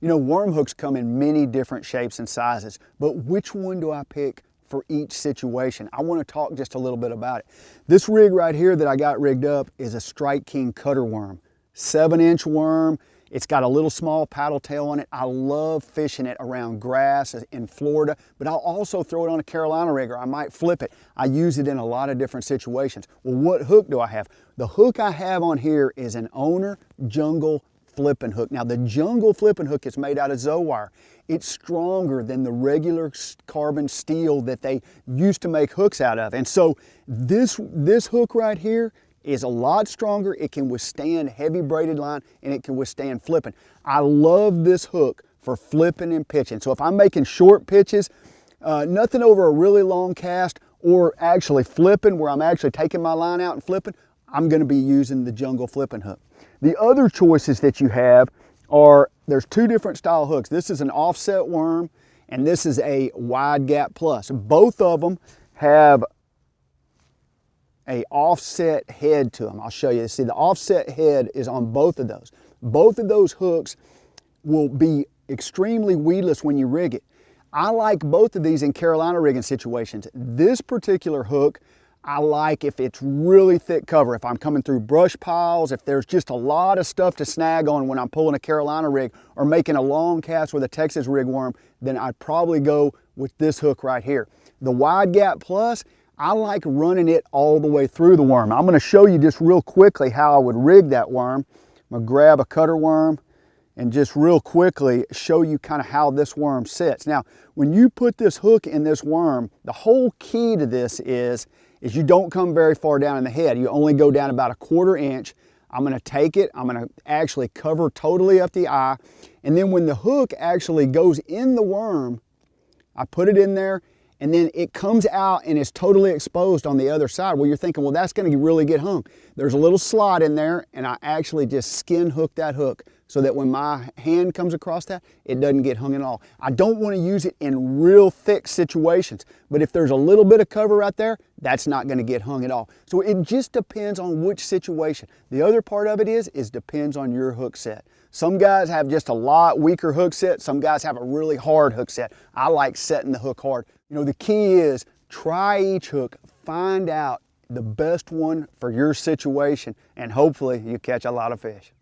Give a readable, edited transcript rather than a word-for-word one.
You know, worm hooks come in many different shapes and sizes, but which one do I pick for each situation? I want to talk just a little bit about it. This rig right here that I got rigged up is a Strike King cutter worm, 7-inch worm. It's got a little small paddle tail on it. I love fishing it around grass in Florida, but I'll also throw it on a Carolina rig, or I might flip it. I use it in a lot of different situations. Well, what hook do I have? The hook I have on here is an Owner Jungle Flippin hook. Now, the Jungle Flippin hook is made out of Z-wire. It's stronger than the regular carbon steel that they used to make hooks out of. And so this hook right here is a lot stronger. It can withstand heavy braided line, and it can withstand flipping. I love this hook for flipping and pitching. So if I'm making short pitches, nothing over a really long cast, or actually flipping where I'm actually taking my line out and flipping, I'm going to be using the Jungle Flippin hook. The other choices that you have are, there's two different style hooks. This is an offset worm, and this is a wide gap plus. Both of them have a offset head to them. I'll show you. See, the offset head is on both of those. Both of those hooks will be extremely weedless when you rig it. I like both of these in Carolina rigging situations. This particular hook, I like if it's really thick cover, if I'm coming through brush piles, if there's just a lot of stuff to snag on when I'm pulling a Carolina rig or making a long cast with a Texas rig worm, then I'd probably go with this hook right here. The wide gap plus, I like running it all the way through the worm. I'm going to show you just real quickly how I would rig that worm. I'm going to grab a cutter worm and just real quickly show you kind of how this worm sits. Now, when you put this hook in this worm, the whole key to this is you don't come very far down in the head. You only go down about a 1/4 inch. I'm going to take it, I'm going to actually cover totally up the eye, and then when the hook actually goes in the worm, I put it in there, and then it comes out and is totally exposed on the other side. Well, you're thinking, well, that's going to really get hung. There's a little slot in there, and I actually just skin hook that hook so that when my hand comes across that, it doesn't get hung at all. I don't want to use it in real thick situations, but if there's a little bit of cover right there, that's not going to get hung at all. So it just depends on which situation. The other part of it is depends on your hook set. Some guys have just a lot weaker hook set. Some guys have a really hard hook set. I like setting the hook hard. You know, the key is try each hook, find out the best one for your situation, and hopefully you catch a lot of fish.